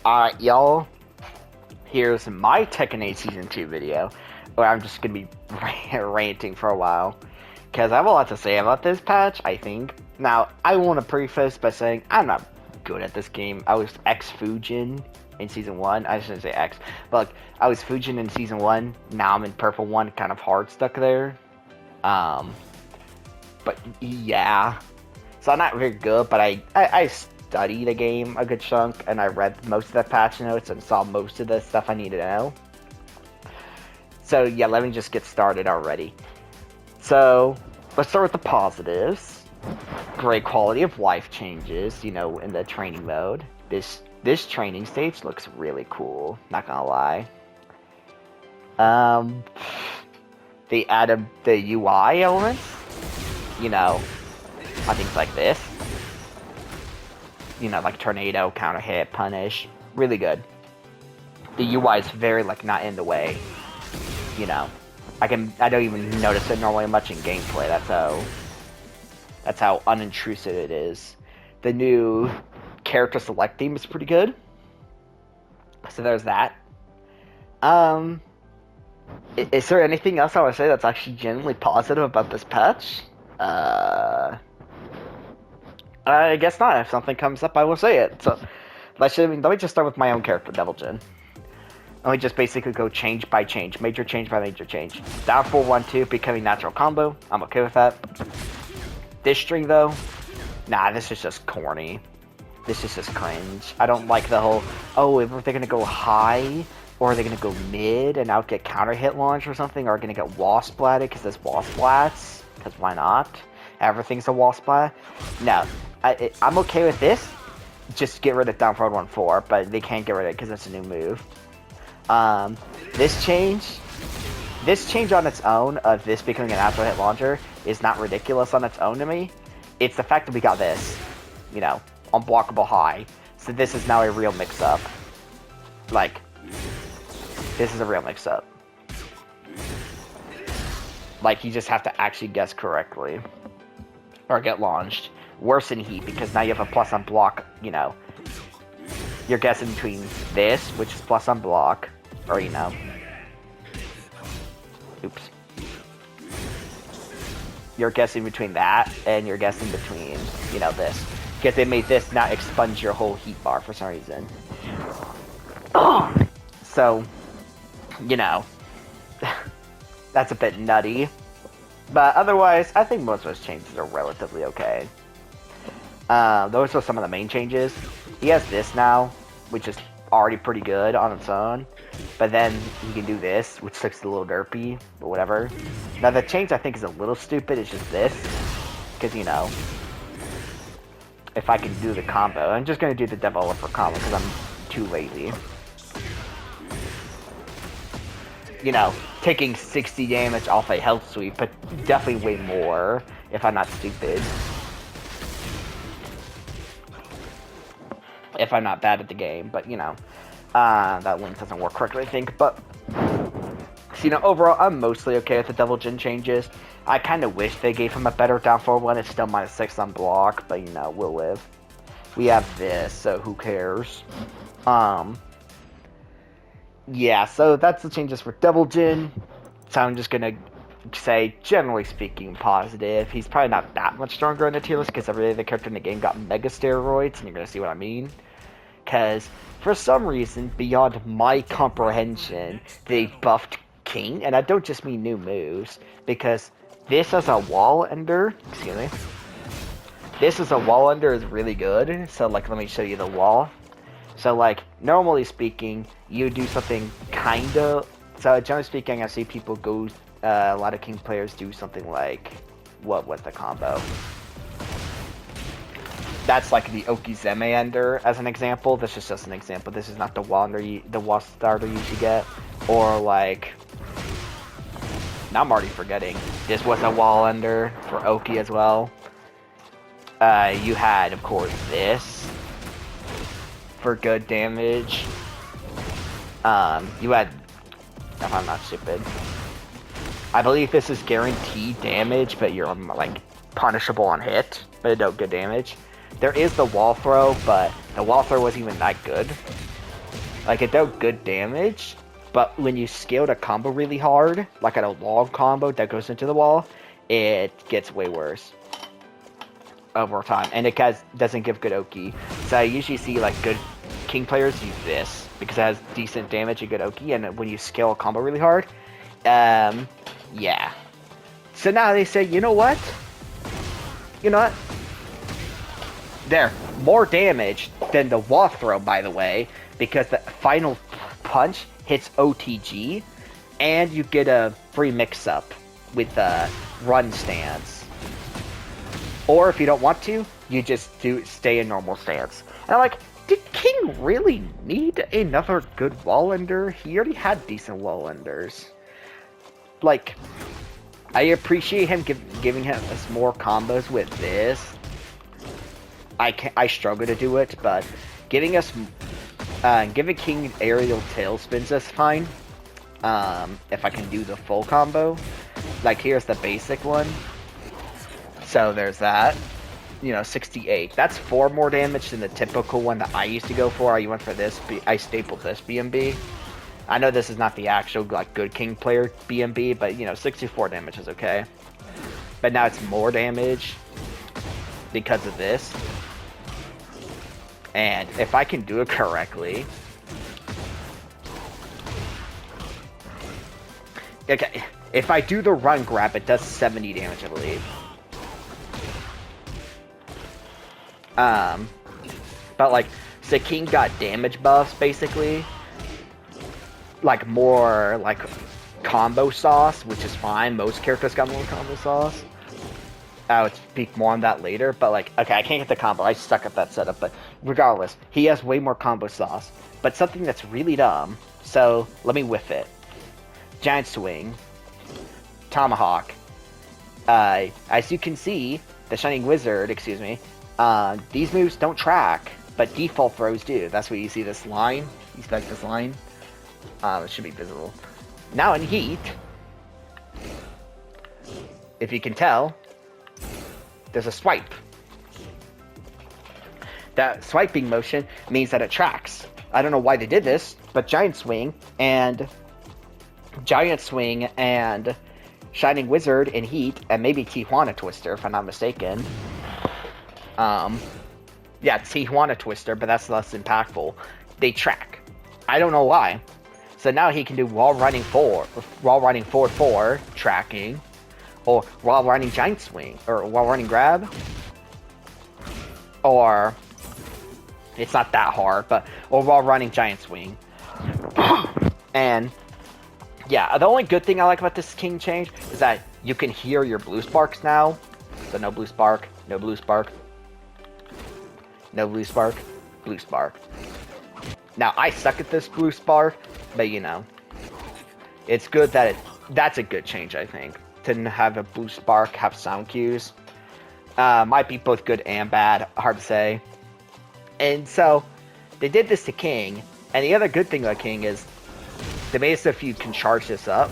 Alright, y'all. Here's my Tekken 8 Season 2 video, where I'm just gonna be ranting for a while. Because I have a lot to say about this patch, I think. Now, I want to preface by saying I'm not good at this game. I was Fujin in Season 1. I shouldn't say X. But, like, I was Fujin in Season 1. Now I'm in Purple 1, kind of hard stuck there. But, yeah. So I'm not very good, but I studied the game a good chunk, and I read most of the patch notes and saw most of the stuff I needed to know. So yeah, let me just get started already. So let's start with the positives. Great quality of life changes, you know, in the training mode. This training stage looks really cool, not gonna lie. They added the UI elements, you know, on things like this. You know, like tornado, counter hit, punish. Really good. The UI is very, like, not in the way. You know, I don't even notice it normally much in gameplay. That's how unintrusive it is. The new character select theme is pretty good. So there's that. Is there anything else I would say that's actually genuinely positive about this patch? I guess not. If something comes up, I will say it. So, let me just start with my own character, Deviljin. Let me just basically go change by change, major change by major change. Down 4-1-2, becoming natural combo. I'm okay with that. This string, though, nah, this is just corny. This is just cringe. I don't like the whole, oh, if they're gonna go high, or are they gonna go mid and out get counter hit launch or something, or are gonna get wall splatted because there's wall splats, because why not? Everything's a wall splat. No, I'm okay with this. Just get rid of down forward 1-4, but they can't get rid of it because it's a new move. This change on its own of this becoming a natural hit launcher is not ridiculous on its own to me. It's the fact that we got this, you know, unblockable high. So this is now a real mix-up. Like, this is a real mix-up. Like, you just have to actually guess correctly. Or get launched. Worse in Heat, because now you have a plus on block, you know. You're guessing between this, which is plus on block, or, you know. Oops. You're guessing between that, and you're guessing between, you know, this. Because they made this not expunge your whole heat bar for some reason. So, you know. That's a bit nutty. But otherwise, I think most of those changes are relatively okay. Those are some of the main changes. He has this now, which is already pretty good on its own. But then he can do this, which looks a little derpy, but whatever. Now the change I think is a little stupid, it's just this. Because, you know, if I can do the combo, I'm just going to do the developer combo because I'm too lazy. You know, taking 60 damage off a health sweep, but definitely way more if I'm not stupid. If I'm not bad at the game, but you know, that link doesn't work correctly, I think. But so, you know, overall, I'm mostly okay with the Deviljin changes. I kind of wish they gave him a better down forward one. It's still -6 on block, but you know, we'll live. We have this, so who cares? Yeah, so that's the changes for Deviljin. So I'm just gonna say, generally speaking, positive. He's probably not that much stronger in the tier list because every other character in the game got mega steroids, and you're gonna see what I mean. Because for some reason, beyond my comprehension, they buffed King, and I don't just mean new moves, because this as a wall ender, excuse me, this as a wall ender is really good. So like, let me show you the wall. So like, normally speaking, you do something kinda, so generally speaking, I see people go, a lot of King players do something like, what was the combo? That's like the Okizeme ender as an example. This is just an example. This is not the wall starter you should get. Or like, now I'm already forgetting. This was a wall ender for Oki as well. You had, of course, this for good damage. You had, if I'm not stupid, I believe this is guaranteed damage, but you're like punishable on hit, but it don't good damage. There is the wall throw, but the wall throw wasn't even that good. Like, it dealt good damage, but when you scale the combo really hard, like at a log combo that goes into the wall, it gets way worse over time, and it doesn't give good Oki. So I usually see like good king players use this because it has decent damage and good Oki, and when you scale a combo really hard, yeah. So now they say, you know what? There, more damage than the wall throw, by the way, because the final punch hits OTG, and you get a free mix-up with run stance. Or if you don't want to, you just stay in normal stance. And I'm like, did King really need another good wall ender? He already had decent wall enders. Like, I appreciate him giving us more combos with this. I struggle to do it, but giving King aerial tailspins is fine. If I can do the full combo. Like, here's the basic one. So there's that. 68. That's 4 more damage than the typical one that I used to go for. I went for this. I stapled this BMB. I know this is not the actual, like, good King player BMB, but, 64 damage is okay. But now it's more damage because of this. And if I can do it correctly... Okay, if I do the run grab, it does 70 damage, I believe. But like, so King got damage buffs, basically. Like, more, like, combo sauce, which is fine. Most characters got more combo sauce. I would speak more on that later, but like, okay, I can't get the combo. I suck at that setup, but regardless, he has way more combo sauce. But something that's really dumb, so let me whiff it. Giant Swing, Tomahawk. As you can see, the Shining Wizard, excuse me, these moves don't track, but default throws do. That's where you see this line. You see like this line? It should be visible. Now in Heat, if you can tell, there's a swipe. That swiping motion means that it tracks. I don't know why they did this, but Giant Swing and Shining Wizard in Heat, and maybe Tijuana Twister, if I'm not mistaken. Yeah, Tijuana Twister, but that's less impactful. They track. I don't know why. So now he can do while running forward 4, tracking, or while running Giant Swing, or while running Grab, or it's not that hard, but or while running Giant Swing. And yeah, the only good thing I like about this King change is that you can hear your blue sparks now. So no blue spark, no blue spark, no blue spark, blue spark. Now I suck at this blue spark, but it's good that that's a good change, I think. To have a blue spark have sound cues. Might be both good and bad, hard to say. And so, they did this to King, and the other good thing about King is, they made it so if you can charge this up,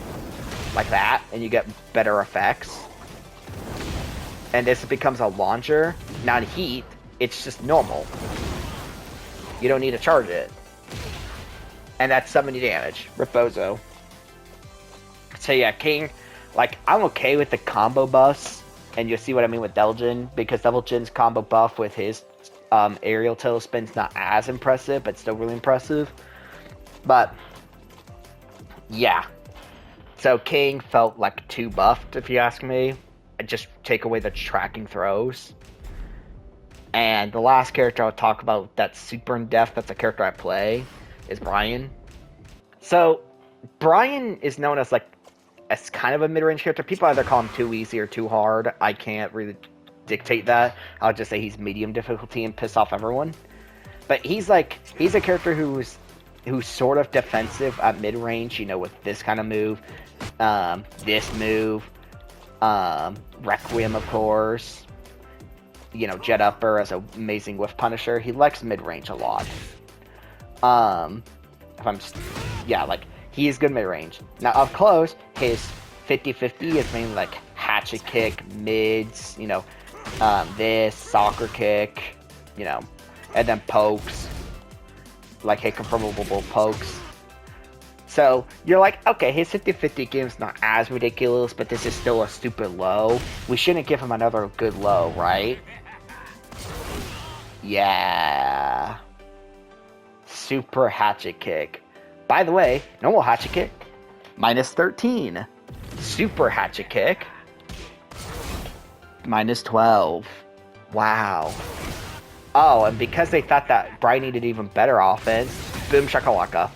like that, and you get better effects. And this becomes a launcher. Now in Heat, it's just normal. You don't need to charge it. And that's 70 damage. Ripbozo. So yeah, King, like, I'm okay with the combo buffs, and you'll see what I mean with Deviljin, because Deviljin's combo buff with his aerial tailspin's not as impressive, but still really impressive. But yeah, so King felt like too buffed, if you ask me. Just take away the tracking throws. And the last character I'll talk about that's super in depth, that's a character I play, is Bryan. So Bryan is known as as kind of a mid-range character. People either call him too easy or too hard. I can't really dictate that. I'll just say he's medium difficulty and piss off everyone. But he's a character who's sort of defensive at mid-range, with this kind of move, this move, Requiem, of course, Jet Upper as an amazing whiff punisher. He likes mid-range a lot. He is good mid-range. Now, up close, his 50-50 is mainly like hatchet kick, mids, this, soccer kick, and then pokes. like hit confirmable pokes. So you're like, okay, his 50-50 game's not as ridiculous, but this is still a stupid low. We shouldn't give him another good low, right? Yeah. Super hatchet kick. By the way, normal hatchet kick, minus 13. Super hatchet kick, minus 12. Wow. Oh, and because they thought that Bryan needed even better offense, boom shakalaka.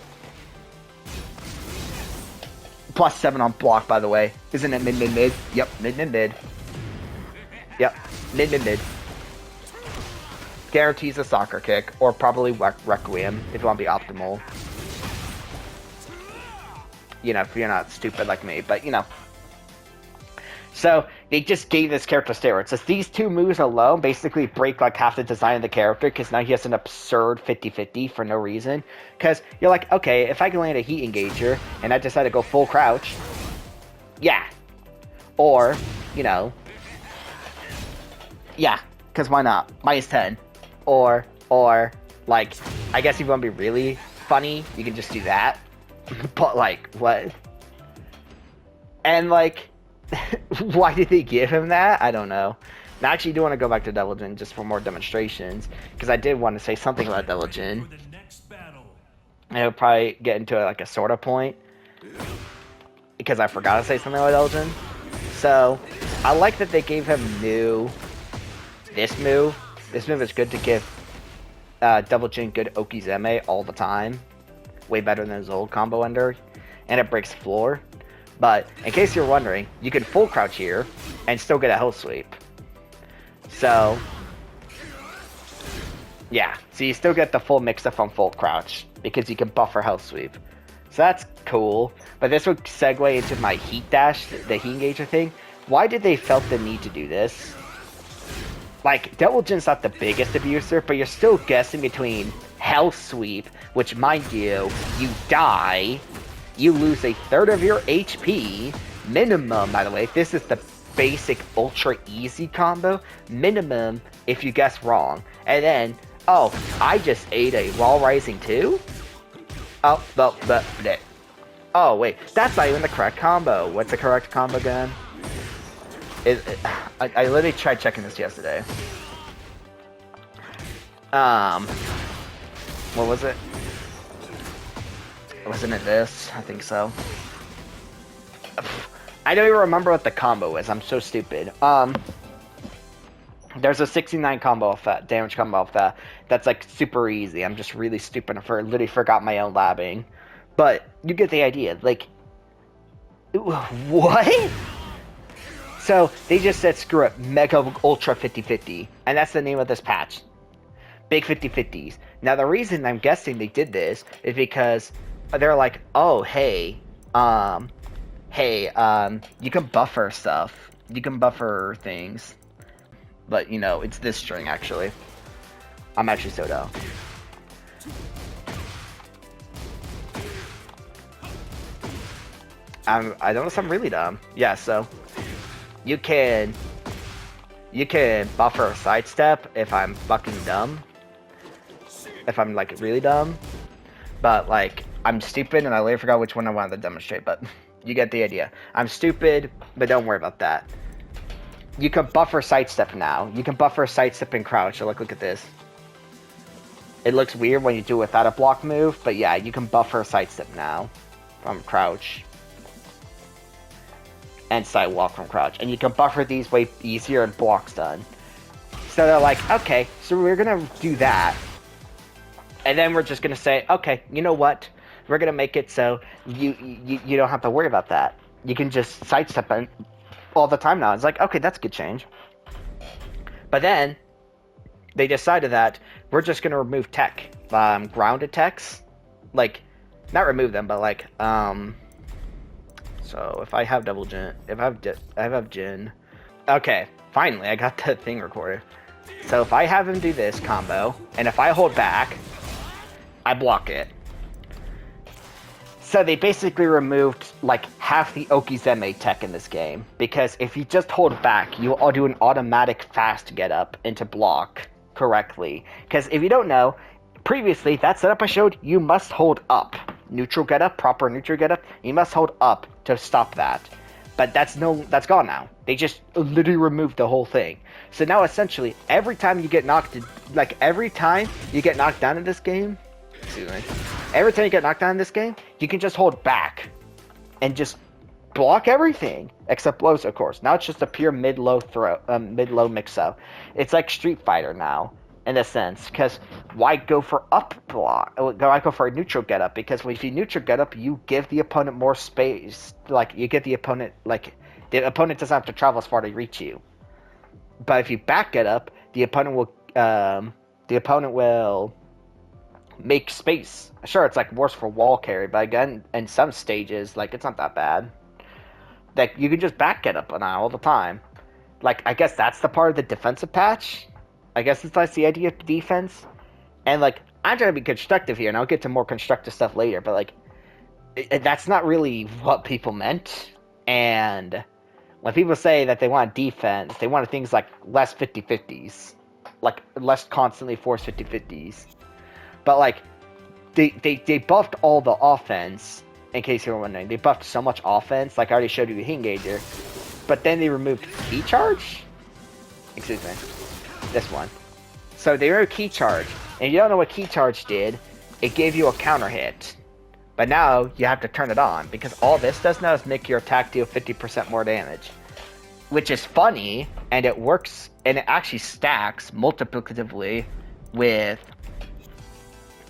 Plus 7 on block, by the way. Isn't it mid? Yep, mid. Yep, mid. Guarantees a soccer kick, or probably Requiem, if you want to be optimal. You know, if you're not stupid like me, but you know. So, they just gave this character steroids. So these two moves alone basically break like half the design of the character, because now he has an absurd 50-50 for no reason. Because you're like, okay, if I can land a heat engager, and I decide to go full crouch, yeah. Or, you know, yeah, because why not? Minus 10. Or, like, I guess if you want to be really funny, you can just do that. But, like, what? And, like, why did they give him that? I don't know. And I actually do want to go back to Devil Jin just for more demonstrations, because I did want to say something about Devil Jin. And I'll probably get into like a sort of point, because I forgot to say something about Devil Jin. So, I like that they gave him this move. This move is good to give Devil Jin good Okizeme all the time. Way better than his old combo ender. And it breaks floor. But, in case you're wondering, you can full crouch here, and still get a hell sweep. So, yeah. So you still get the full mix-up from full crouch, because you can buffer hell sweep. So that's cool. But this would segue into my heat dash, the heat engager thing. Why did they felt the need to do this? Like, Devil Jin's not the biggest abuser, but you're still guessing between hell sweep, which, mind you, you die, you lose a third of your HP, minimum, by the way. This is the basic ultra easy combo, minimum if you guess wrong. And then, oh, I just ate a Raw Rising too? Oh, wait, that's not even the correct combo. What's the correct combo again? I literally tried checking this yesterday. What was it? Wasn't it this? I think so. I don't even remember what the combo is. I'm so stupid. There's a 69 combo off that, damage combo off that. That's like super easy. I'm just really stupid for literally forgot my own labbing. But you get the idea. Like, what? So they just said screw it, Mega Ultra 50-50, and that's the name of this patch. Big 50-50s. Now the reason I'm guessing they did this is because they're like, oh hey, you can buffer stuff. You can buffer things. But you know, it's this string actually. I'm actually so dumb. I don't know if I'm really dumb. Yeah, so you can buffer a sidestep if I'm fucking dumb. If I'm like really dumb. But like I'm stupid and I later forgot which one I wanted to demonstrate, but you get the idea. I'm stupid, but don't worry about that. You can buffer sidestep now. You can buffer sidestep and crouch. So look at this. It looks weird when you do it without a block move, but yeah, you can buffer sidestep now from crouch. And sidewalk from crouch. And you can buffer these way easier and blocks done. So they're like, okay, so we're gonna do that. And then we're just gonna say, okay, you know what? We're gonna make it so you don't have to worry about that. You can just sidestep it all the time now. It's like, okay, that's a good change. But then they decided that we're just gonna remove tech, grounded techs, like not remove them, but like So if I have Devil Jin, if I have Jin, okay, finally I got the thing recorded. So if I have him do this combo, and if I hold back, I block it. So they basically removed like half the Okizeme tech in this game, because if you just hold back, you'll all do an automatic fast get up into block correctly. Because if you don't know, previously, that setup I showed, you must hold up. Neutral get up, proper neutral get up, you must hold up to stop that. But that's gone now. They just literally removed the whole thing. So now essentially, every time you get knocked down in this game, excuse me, every time you get knocked down in this game, you can just hold back and just block everything except blows, of course. Now it's just a pure mid-low mix-up. It's like Street Fighter now, in a sense, because why go for up block? Why go for a neutral get up? Because if you neutral get up, you give the opponent more space. Like, you give the opponent, like, the opponent doesn't have to travel as far to reach you. But if you back get up, the opponent will make space. Sure, it's like worse for wall carry, but again, in some stages, like, it's not that bad. Like, you can just back get up now all the time. Like, I guess that's the part of the defensive patch. I guess that's the idea of defense. And, like, I'm trying to be constructive here, and I'll get to more constructive stuff later, but, like, that's not really what people meant. And when people say that they want defense, they want things like less 50-50s. Like, less constantly forced 50-50s. But, like, they buffed all the offense, in case you were wondering. They buffed so much offense, like I already showed you the Engager. But then they removed Key Charge? Excuse me. This one. So they removed Key Charge. And you don't know what Key Charge did. It gave you a counter hit. But now you have to turn it on. Because all this does now is make your attack deal 50% more damage. Which is funny. And it works. And it actually stacks multiplicatively with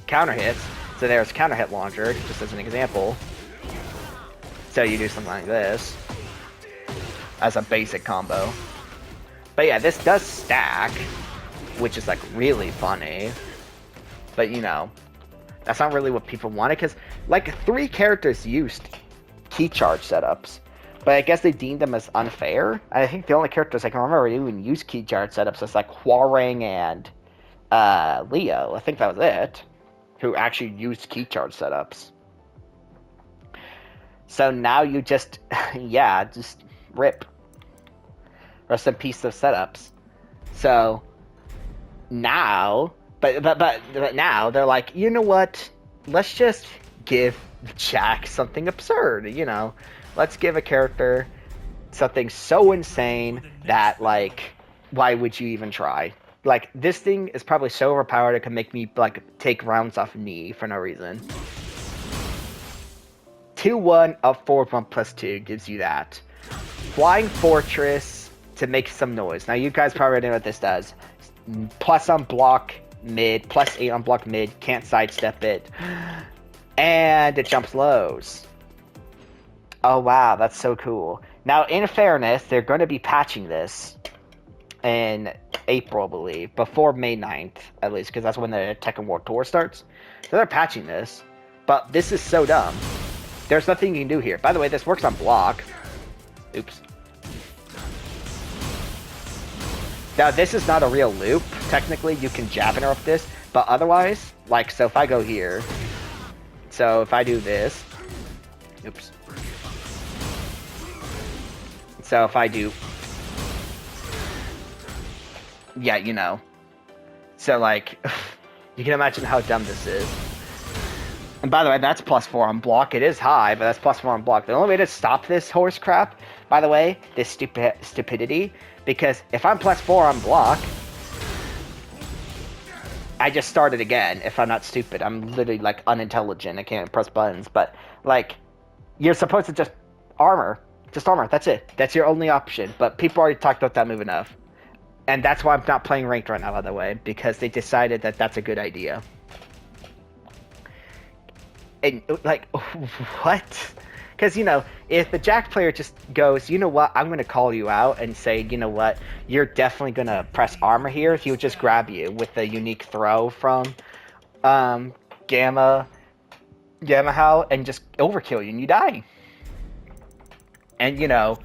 counter hits. So there's counter hit launcher, just as an example. So you do something like this as a basic combo. But yeah, this does stack, which is like really funny. But you know, that's not really what people wanted, because like 3 characters used key charge setups, but I guess they deemed them as unfair. I think the only characters I can remember who even use key charge setups is like Huarang and Leo. I think that was it. Who actually used key charge setups. So now you just, yeah, just rip. Rest in peace of setups. So now, but now they're like, you know what? Let's just give Jack something absurd. You know, let's give a character something so insane that, like, why would you even try? Like, this thing is probably so overpowered it can make me, like, take rounds off knee for no reason. 2-1 up forward 1 plus 2 gives you that. Flying Fortress to make some noise. Now, you guys probably already know what this does. Plus on block mid, plus 8 on block mid, can't sidestep it. And it jumps lows. Oh, wow, that's so cool. Now, in fairness, they're going to be patching this in April, I believe, before May 9th, at least, because that's when the Tekken World Tour starts. So they're patching this, but this is so dumb. There's nothing you can do here. By the way, this works on block. Oops. Now, this is not a real loop. Technically, you can jab interrupt this, but otherwise, like, so if I go here, so if I do this, oops. So if I do, yeah, you know. So, like, you can imagine how dumb this is. And by the way, that's +4 on block. It is high, but that's +4 on block. The only way to stop this horse crap, by the way, this stupidity, because if I'm +4 on block, I just start it again if I'm not stupid. I'm literally, like, unintelligent. I can't press buttons. But, like, you're supposed to just armor. Just armor. That's it. That's your only option. But people already talked about that move enough. And that's why I'm not playing ranked right now, by the way, because they decided that that's a good idea. And, like, what? Because, you know, if the Jack player just goes, you know what, I'm going to call you out and say, you know what, you're definitely going to press armor here, he'll just grab you with the unique throw from Gamma Howl and just overkill you and you die. And, you know,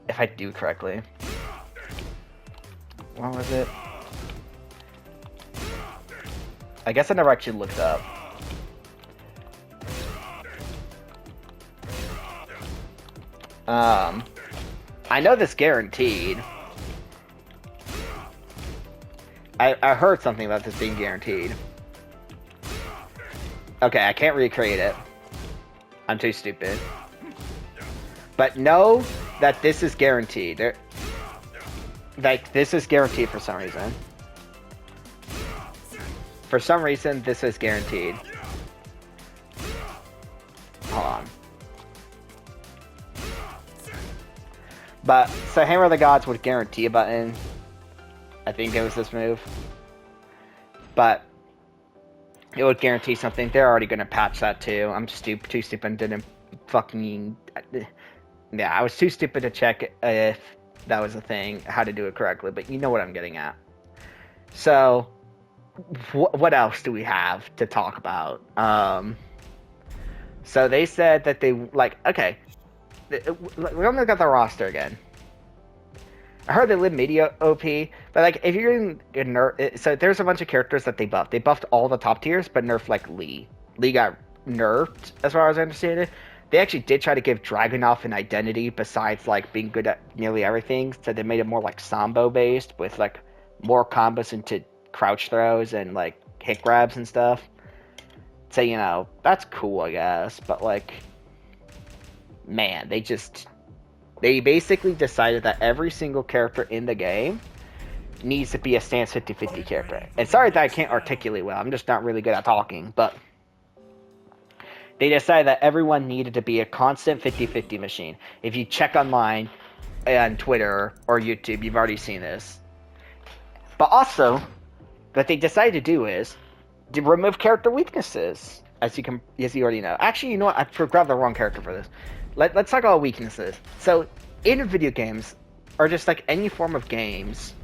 if I do correctly. What was it? I guess I never actually looked up. I know this guaranteed. I heard something about this being guaranteed. Okay, I can't recreate it. I'm too stupid. But know that this is guaranteed. Like, this is guaranteed for some reason. For some reason, this is guaranteed. Hold on. But, so Hammer of the Gods would guarantee a button. I think it was this move. But, it would guarantee something. They're already going to patch that too. I'm too stupid and didn't fucking... Yeah, I was too stupid to check if that was a thing, how to do it correctly. But you know what I'm getting at. So, what else do we have to talk about? So they said that they, like, okay. We only got the roster again. I heard they live media OP, but like if you're in nerf, so there's a bunch of characters that they buffed. They buffed all the top tiers, but nerfed like Lee. Lee got nerfed, as far as I understand it. They actually did try to give Dragunov an identity besides like being good at nearly everything. So they made it more like Sambo based with like more combos into crouch throws and like hit grabs and stuff. So you know that's cool, I guess. But like, man, they basically decided that every single character in the game needs to be a stance 50-50 character. And sorry that I can't articulate well, I'm just not really good at talking, but they decided that everyone needed to be a constant 50-50 machine. If you check online, on Twitter or YouTube, you've already seen this. But also, what they decided to do is to remove character weaknesses, as you already know. Actually, you know what? I grabbed the wrong character for this. Let's talk about weaknesses. So, in video games, or just like any form of games,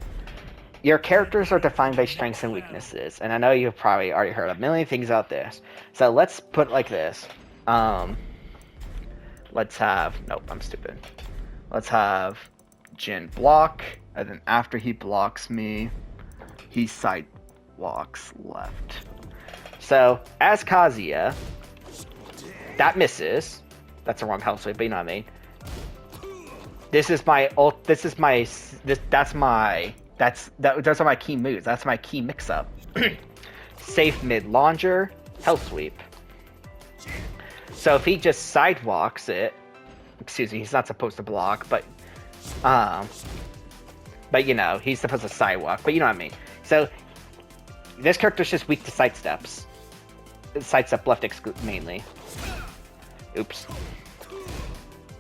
your characters are defined by strengths and weaknesses. And I know you've probably already heard a million things out there. So let's put it like this. Let's have... Nope, I'm stupid. Let's have Jin block, and then after he blocks me, he side walks left. So, as Kazuya, that misses. That's the wrong health sweep, but you know what I mean. Those are my key moves. That's my key mix-up. Safe mid launcher, health sweep. So if he just sidewalks it, excuse me, he's not supposed to block, but you know, he's supposed to sidewalk, but you know what I mean. So this character's just weak to sidesteps. Sidestep left mainly. Oops.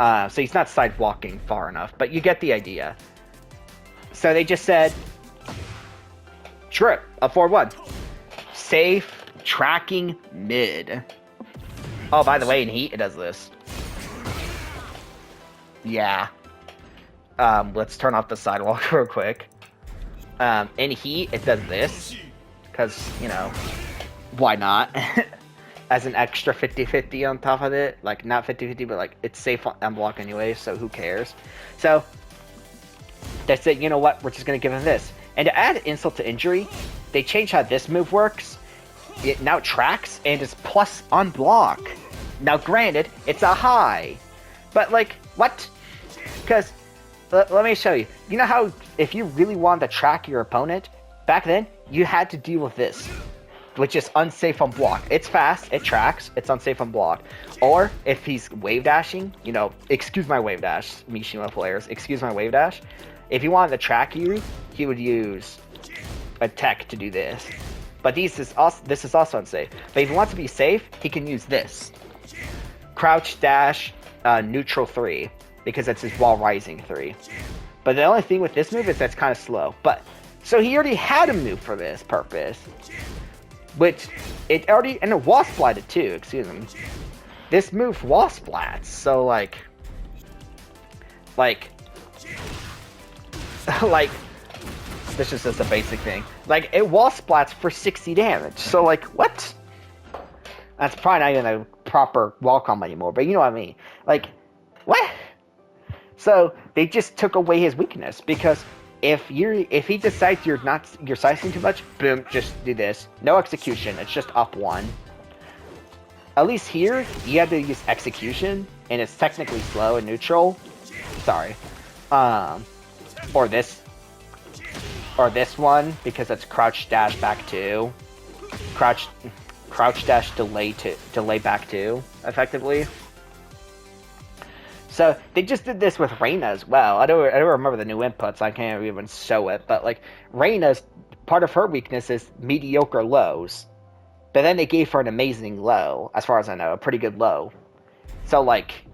So he's not sidewalking far enough, but you get the idea. So they just said, trip, a 4-1. Safe, tracking, mid. Oh, by the way, in Heat, it does this. Yeah. Let's turn off the sidewalk real quick. In Heat, it does this. Because, you know, why not? As an extra 50-50 on top of it. Like, not 50-50, but like, it's safe on block anyway, so who cares? So, they said, you know what, we're just going to give him this. And to add insult to injury, they changed how this move works. It now tracks and is plus on block. Now granted, it's a high. But like, what? Because, let me show you. You know how, if you really wanted to track your opponent, back then, you had to deal with this. Which is unsafe on block. It's fast, it tracks, it's unsafe on block. Or, if he's wave dashing, you know, excuse my wave dash, Mishima players, excuse my wave dash. If he wanted to track you, he would use a tech to do this. But this is also unsafe. But if he wants to be safe, he can use this. Crouch, dash, neutral 3. Because that's his wall rising 3. But the only thing with this move is that's kind of slow. But, so he already had a move for this purpose. Which, it already, and it wall splatted too, excuse me. This move wall splats, so like, this is just a basic thing. Like, it wall splats for 60 damage, so like, what? That's probably not even a proper wall combo anymore, but you know what I mean. Like, what? So, they just took away his weakness, because if he decides you're sizing too much, boom, just do this. No execution, it's just up 1. At least here, you have to use execution, and it's technically slow and neutral. Sorry. Or this one, because it's crouch dash back 2. Crouch, crouch dash delay back 2, effectively. So they just did this with Reina as well. I don't remember the new inputs. I can't even show it, but like Reina's part of her weakness is mediocre lows, but then they gave her an amazing low, as far as I know, a pretty good low. So like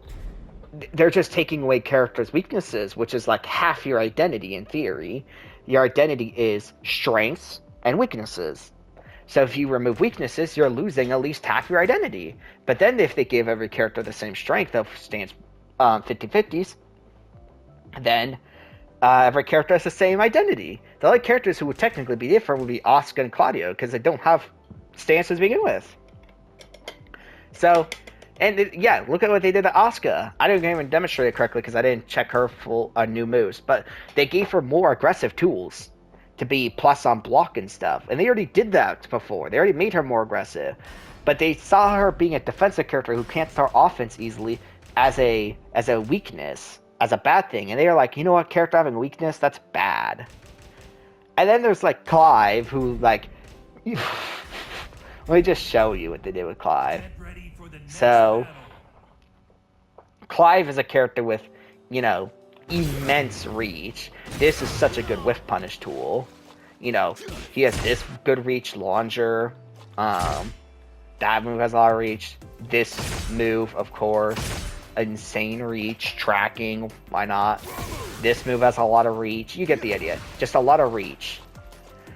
they're just taking away characters' weaknesses, which is like half your identity in theory. Your identity is strengths and weaknesses. So if you remove weaknesses, you're losing at least half your identity. But then if they give every character the same strength of stance 50-50s, then every character has the same identity. The only characters who would technically be different would be Asuka and Claudio, because they don't have stances to begin with. So, and yeah, look at what they did to Asuka. I didn't even demonstrate it correctly because I didn't check her full new moves, but they gave her more aggressive tools to be plus on block and stuff, and they already did that before. They already made her more aggressive, but they saw her being a defensive character who can't start offense easily as a weakness, as a bad thing, and they were like, you know what, character having a weakness, that's bad. And then there's like Clive, who like, let me just show you what they did with Clive. So Clive is a character with, you know, immense reach. This is such a good whiff punish tool. You know, he has this good reach launcher. That move has a lot of reach. This move, of course, insane reach, tracking, why not? This move has a lot of reach. You get the idea. Just a lot of reach.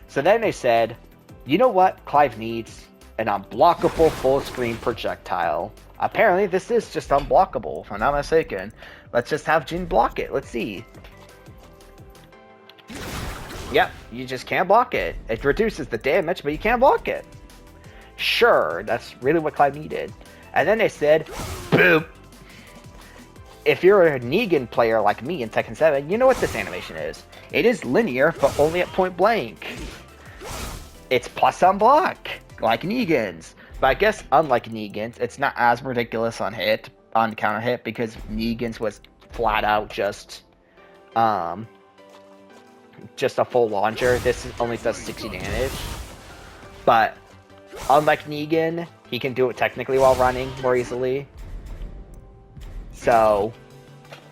So then they said, you know what Clive needs? An unblockable full screen projectile. Apparently this is just unblockable, if I'm not mistaken. Let's just have Jin block it. Let's see. Yep, you just can't block it. It reduces the damage, but you can't block it. Sure, that's really what Clive needed. And then they said, boop. If you're a Negan player like me in Tekken 7, you know what this animation is. It is linear, but only at point blank. It's plus on block, like Negan's. But I guess unlike Negan's, it's not as ridiculous on counter hit, because Negan's was flat out just a full launcher. This only does 60 damage. But unlike Negan, he can do it technically while running more easily. So,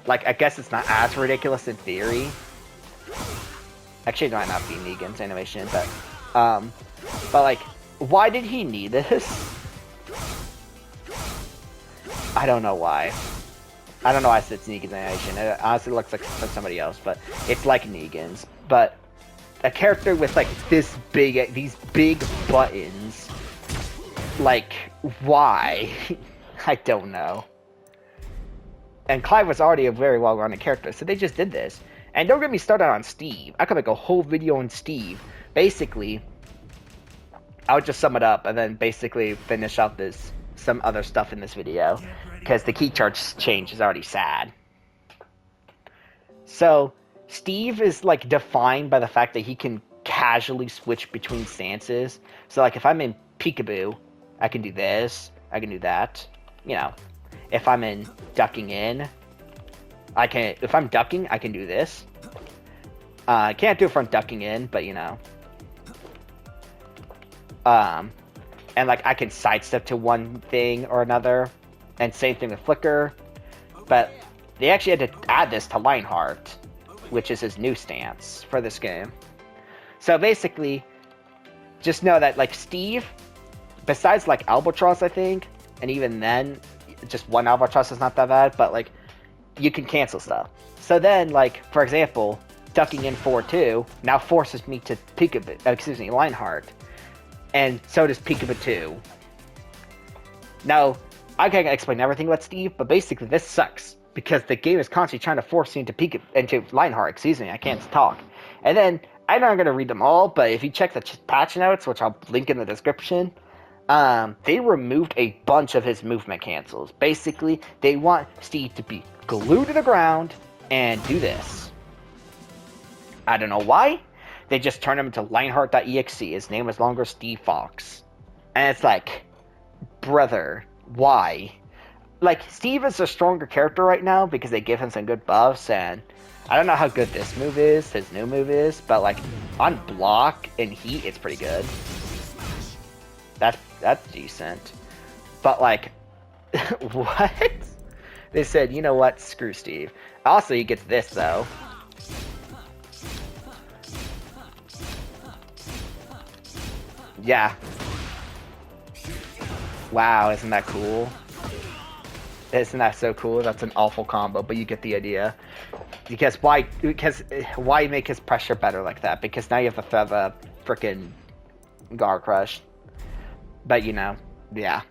like, I guess it's not as ridiculous in theory. Actually, it might not be Negan's animation, but like, why did he need this? I don't know why. I don't know why it's Negan's animation. It honestly looks like somebody else, but it's like Negan's. But a character with like these big buttons, like, why? I don't know. And Clive was already a very well-rounded character, so they just did this. And don't get me started on Steve. I could make a whole video on Steve. Basically, I would just sum it up and then basically finish out some other stuff in this video, because the key charge change is already sad. So Steve is like defined by the fact that he can casually switch between stances. So like if I'm in peekaboo, I can do this, I can do that. You know, if I'm in ducking in, if I'm ducking, I can do this. I can't do it from ducking in, but you know. And like I can sidestep to one thing or another, and same thing with flicker. But they actually had to add this to Lionheart, which is his new stance for this game. So basically, just know that like Steve, besides like Albatross, I think, and even then, just one Albatross is not that bad, but like you can cancel stuff. So then, like for example, ducking in 4-2 now forces me to Lionheart. And so does Peekaboo 2. Now, I can't explain everything about Steve, but basically this sucks, because the game is constantly trying to force you into Lionheart, excuse me, I can't talk. And then, I'm not going to read them all, but if you check the patch notes, which I'll link in the description, they removed a bunch of his movement cancels. Basically, they want Steve to be glued to the ground and do this. I don't know why. They just turned him into Lionheart.exe. His name is longer Steve Fox. And it's like, brother, why? Like, Steve is a stronger character right now because they give him some good buffs, and I don't know how good this move is, his new move is, but like, on block and heat, it's pretty good. That's decent. But like, what? They said, you know what? Screw Steve. Also, he gets this though. Yeah. Wow, isn't that cool? Isn't that so cool? That's an awful combo, but you get the idea. Because why make his pressure better like that? Because now you have to throw the frickin' Guard Crush. But you know, yeah.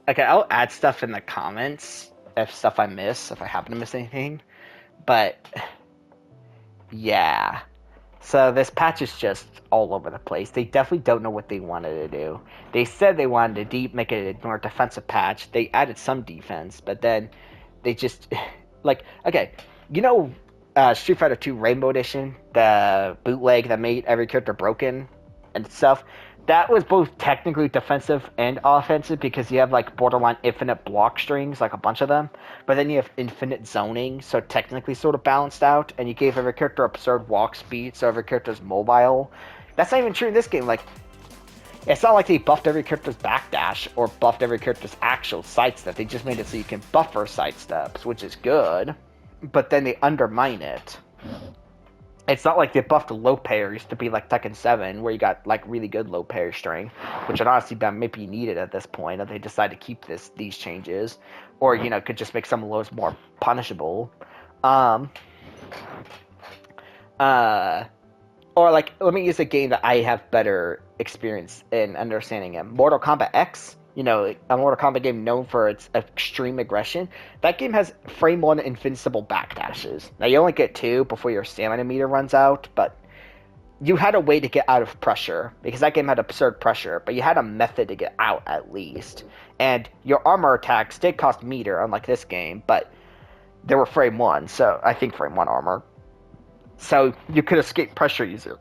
Okay, I'll add stuff in the comments if stuff I miss, if I happen to miss anything. But yeah. So this patch is just all over the place. They definitely don't know what they wanted to do. They said they wanted to make it a more defensive patch. They added some defense, but then they just like, okay, you know, Street Fighter 2 Rainbow Edition, the bootleg that made every character broken and stuff. That was both technically defensive and offensive because you have like borderline infinite block strings, like a bunch of them, but then you have infinite zoning, so technically sort of balanced out, and you gave every character absurd walk speed, so every character's mobile. That's not even true in this game. Like, it's not like they buffed every character's backdash or buffed every character's actual sidestep. They just made it so you can buffer sidesteps, which is good, but then they undermine it. It's not like they buffed low parries to be like Tekken 7, where you got like really good low parry string, which would honestly be maybe needed at this point if they decide to keep these changes, or you know, could just make some of those more punishable. Or like, let me use a game that I have better experience in understanding it. Mortal Kombat X. You know, a Mortal Kombat game known for its extreme aggression. That game has frame 1 invincible backdashes. Now, you only get 2 before your stamina meter runs out, but you had a way to get out of pressure, because that game had absurd pressure, but you had a method to get out at least. And your armor attacks did cost meter, unlike this game, but they were frame 1, so I think frame 1 armor. So you could escape pressure easier,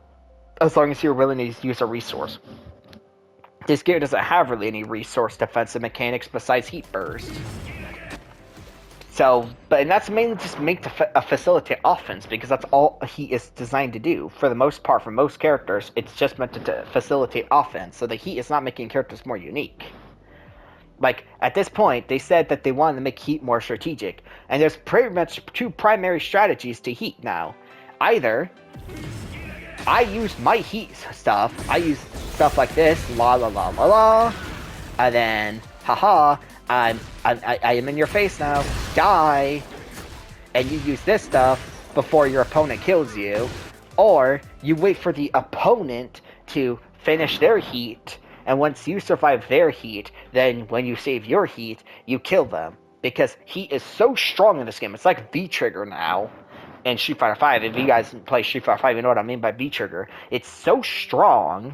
as long as you were willing to use a resource. This game doesn't have really any resource defensive mechanics besides heat burst. So, and that's mainly just facilitate offense, because that's all heat is designed to do. For the most part, for most characters, it's just meant to facilitate offense. So the heat is not making characters more unique. Like, at this point, they said that they wanted to make heat more strategic. And there's pretty much 2 primary strategies to heat now. Either I use my heat stuff. I use stuff like this, la la la la la, and then, haha, I am in your face now, die, and you use this stuff before your opponent kills you, or you wait for the opponent to finish their heat, and once you survive their heat, then when you save your heat, you kill them, because heat is so strong in this game. It's like V-Trigger now. In Street Fighter 5, if you guys play Street Fighter 5, you know what I mean by V-Trigger. It's so strong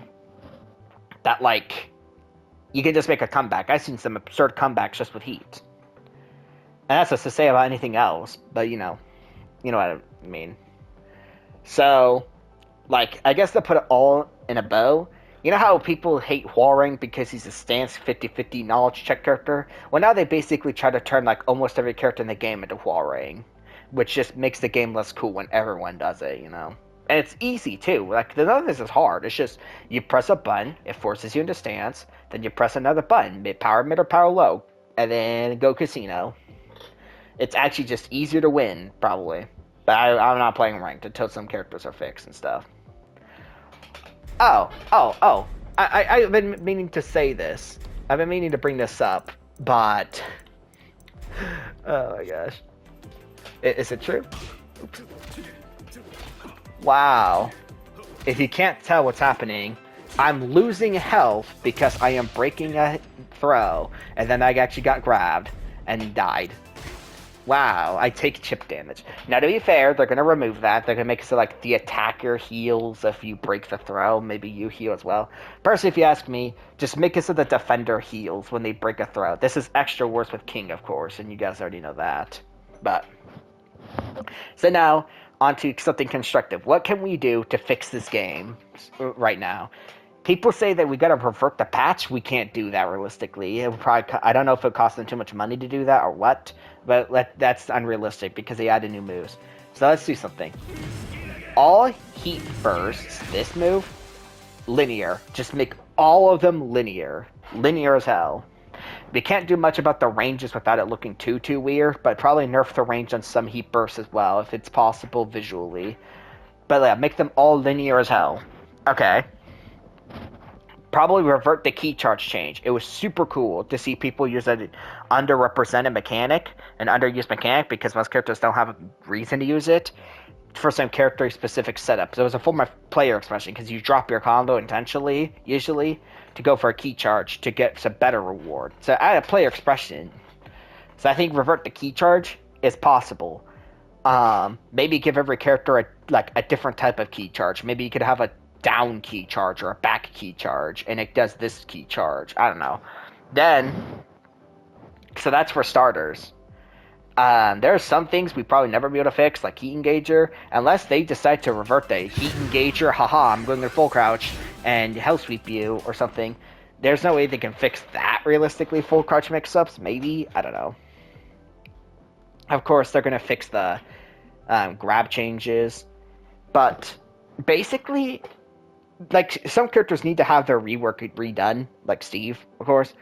that, like, you can just make a comeback. I've seen some absurd comebacks just with heat. And that's just to say about anything else, but you know what I mean. So, like, I guess to put it all in a bow, you know how people hate Huarang because he's a stance 50-50 knowledge check character? Well, now they basically try to turn, like, almost every character in the game into Huarang, which just makes the game less cool when everyone does it, you know? And it's easy, too. Like, none of this is hard. It's just, you press a button, it forces you into stance, then you press another button, power mid or power low, and then go casino. It's actually just easier to win, probably. But I'm not playing ranked until some characters are fixed and stuff. Oh. I've been meaning to say this. I've been meaning to bring this up, but... Oh my gosh. Is it true? Oops. Wow. If you can't tell what's happening, I'm losing health because I am breaking a throw, and then I actually got grabbed and died. Wow, I take chip damage. Now, to be fair, they're going to remove that. They're going to make it so, like, the attacker heals if you break the throw. Maybe you heal as well. Personally, if you ask me, just make it so the defender heals when they break a throw. This is extra worse with King, of course, and you guys already know that. But... So now, on to something constructive. What can we do to fix this game right now? People say that we gotta revert the patch. We can't do that realistically. It would probably, I don't know if it would cost them too much money to do that or what, but that's unrealistic because they added new moves. So let's do something. All heat bursts, this move, linear. Just make all of them linear. Linear as hell. We can't do much about the ranges without it looking too weird, but probably nerf the range on some heat bursts as well, if it's possible visually. But yeah, make them all linear as hell. Okay. Probably revert the key charge change. It was super cool to see people use an underrepresented mechanic, an underused mechanic, because most characters don't have a reason to use it for some character-specific setup. So it was a form of player expression, because you drop your combo intentionally, usually, to go for a key charge to get some better reward. So add a player expression. So I think revert the key charge is possible. Maybe give every character a different type of key charge. Maybe you could have a down key charge or a back key charge, and it does this key charge. I don't know. Then, so that's for starters. There are some things we probably never be able to fix, like heat engager, unless they decide to revert the heat engager, haha, I'm going to full crouch and hell sweep you or something. There's no way they can fix that realistically, full crouch mix-ups, maybe, I don't know. Of course, they're going to fix the grab changes, but basically, like, some characters need to have their rework redone, like Steve, of course.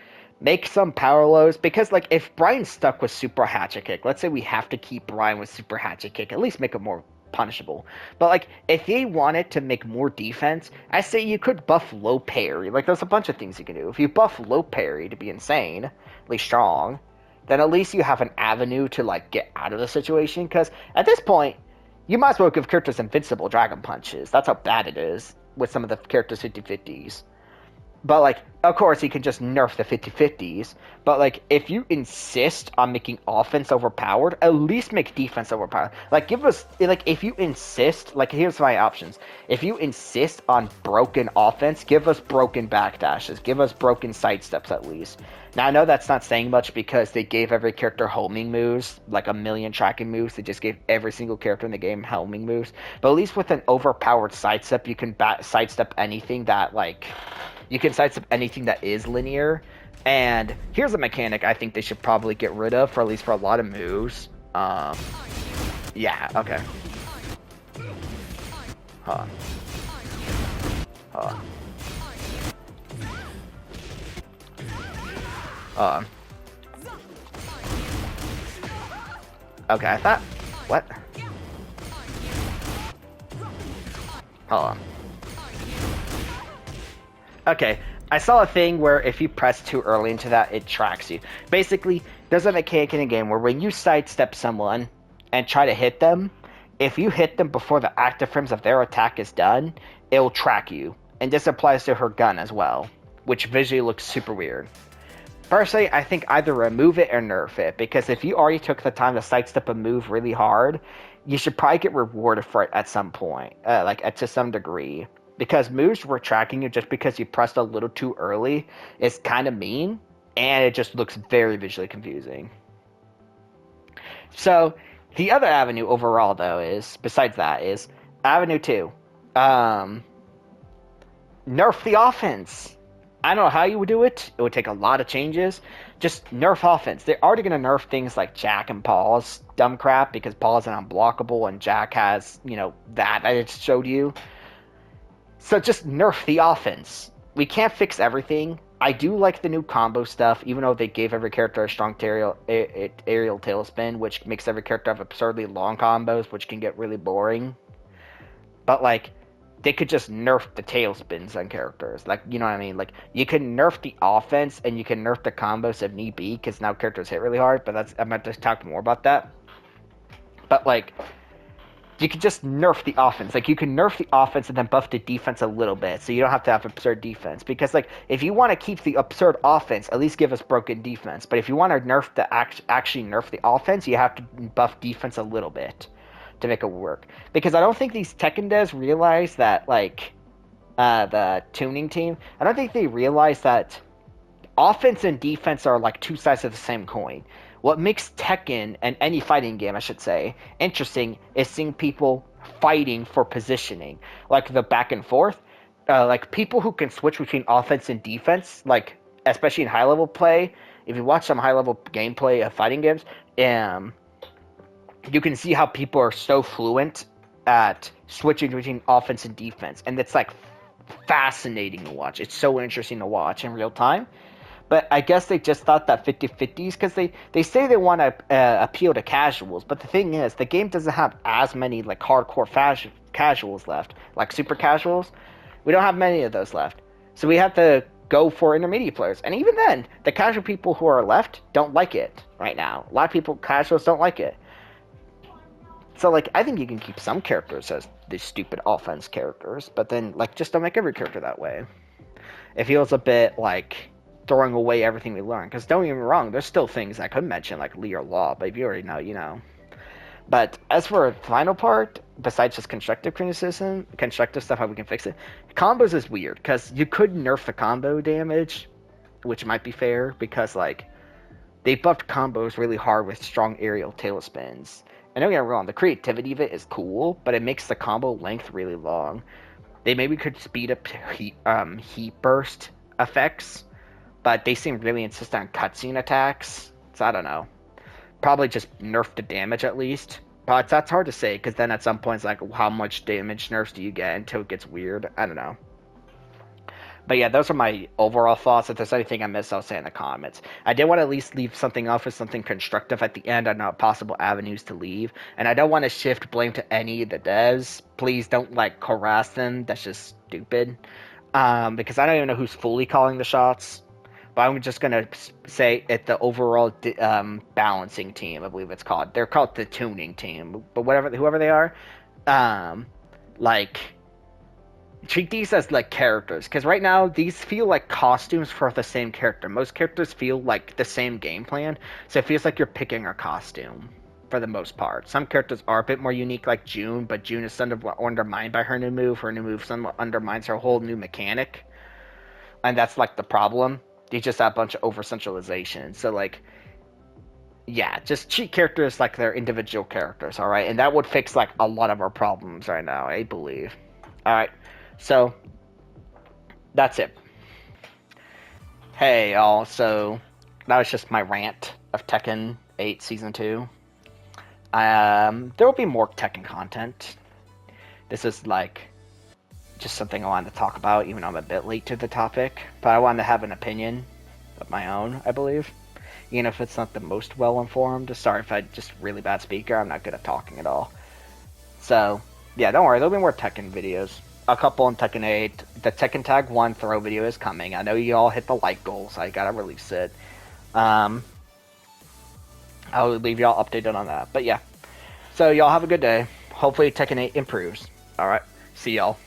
Make some power lows, because, like, if Bryan's stuck with super hatchet kick, let's say we have to keep Bryan with super hatchet kick, at least make it more punishable. But, like, if they wanted to make more defense, I say you could buff low parry. Like, there's a bunch of things you can do. If you buff low parry to be insane, at least strong, then at least you have an avenue to, like, get out of the situation, because at this point, you might as well give characters invincible dragon punches. That's how bad it is with some of the characters 50-50s. But, like, of course, you can just nerf the 50-50s. But, like, if you insist on making offense overpowered, at least make defense overpowered. Like, give us, like, if you insist, like, here's my options. If you insist on broken offense, give us broken backdashes. Give us broken sidesteps, at least. Now, I know that's not saying much because they gave every character homing moves, like a million tracking moves. They just gave every single character in the game homing moves. But at least with an overpowered sidestep, you can sidestep anything that, like... You can sidestep anything that is linear. And here's a mechanic I think they should probably get rid of, for at least for a lot of moves. Yeah, okay. Huh. Okay, I thought... What? Hold on. Okay, I saw a thing where if you press too early into that, it tracks you. Basically, there's a mechanic in a game where when you sidestep someone and try to hit them, if you hit them before the active frames of their attack is done, it'll track you. And this applies to her gun as well, which visually looks super weird. Personally, I think either remove it or nerf it, because if you already took the time to sidestep a move really hard, you should probably get rewarded for it at some point, to some degree. Because moves were tracking you just because you pressed a little too early is kind of mean, and it just looks very visually confusing. So, the other avenue overall, though, is, besides that, is Avenue 2. Nerf the offense. I don't know how you would do it. It would take a lot of changes. Just nerf offense. They're already going to nerf things like Jack and Paul's dumb crap, because Paul's an unblockable and Jack has, that I just showed you. So just nerf the offense. We can't fix everything. I do like the new combo stuff, even though they gave every character a strong aerial tailspin, which makes every character have absurdly long combos, which can get really boring. But, like, they could just nerf the tailspins on characters. Like, you know what I mean? Like, you can nerf the offense, and you can nerf the combos if need be, because now characters hit really hard, but I'm about to talk more about that. But, like... You can just nerf the offense. Like, you can nerf the offense and then buff the defense a little bit, so you don't have to have absurd defense. Because, like, if you want to keep the absurd offense, at least give us broken defense. But if you want to nerf actually nerf the offense, you have to buff defense a little bit to make it work. Because I don't think these TEKKEN devs realize that, like, the tuning team, I don't think they realize that offense and defense are, like, two sides of the same coin. What makes Tekken, and any fighting game, I should say, interesting is seeing people fighting for positioning. Like the back and forth. Like people who can switch between offense and defense, like especially in high-level play. If you watch some high-level gameplay of fighting games, you can see how people are so fluent at switching between offense and defense. And it's like fascinating to watch. It's so interesting to watch in real time. But I guess they just thought that 50-50s, because they say they want to appeal to casuals. But the thing is, the game doesn't have as many like hardcore casuals left, like super casuals. We don't have many of those left. So we have to go for intermediate players. And even then, the casual people who are left don't like it right now. A lot of people, casuals, don't like it. So, like, I think you can keep some characters as these stupid offense characters, but then, like, just don't make every character that way. It feels a bit like throwing away everything we learned. Because don't get me wrong, there's still things I could mention, like Lee or Law, but if you already know, you know. But as for the final part, besides just constructive criticism, constructive stuff, how we can fix it, combos is weird, because you could nerf the combo damage, which might be fair, because, like, they buffed combos really hard with strong aerial tailspins. And don't get me wrong, the creativity of it is cool, but it makes the combo length really long. They maybe could speed up heat burst effects, but they seem really insistent on cutscene attacks, so I don't know. Probably just nerf the damage at least. But that's hard to say, because then at some point it's like, how much damage nerfs do you get until it gets weird? I don't know. But yeah, those are my overall thoughts. If there's anything I missed, I'll say in the comments. I did want to at least leave something off with something constructive at the end on possible avenues to leave. And I don't want to shift blame to any of the devs. Please don't, like, harass them. That's just stupid. Because I don't even know who's fully calling the shots. But I'm just going to say it's the overall balancing team, I believe it's called. They're called the tuning team. But whoever they are, like, treat these as, like, characters. Because right now, these feel like costumes for the same character. Most characters feel like the same game plan. So it feels like you're picking a costume for the most part. Some characters are a bit more unique, like June. But June is somewhat undermined by her new move. Her new move somewhat undermines her whole new mechanic. And that's, like, the problem. You just have a bunch of over-centralization. So, like, yeah, just treat characters like they're individual characters, alright? And that would fix, like, a lot of our problems right now, I believe. Alright, so, that's it. Hey, y'all, so, that was just my rant of Tekken 8 Season 2. There will be more Tekken content. This is, like, just something I wanted to talk about, even though I'm a bit late to the topic. But I wanted to have an opinion of my own, I believe. Even if it's not the most well-informed. Sorry if I'm just really bad speaker. I'm not good at talking at all. So, yeah, don't worry. There'll be more Tekken videos. A couple in Tekken 8. The Tekken Tag 1 throw video is coming. I know you all hit the like goal, so I gotta release it. I'll leave y'all updated on that. But yeah. So, y'all have a good day. Hopefully Tekken 8 improves. Alright. See y'all.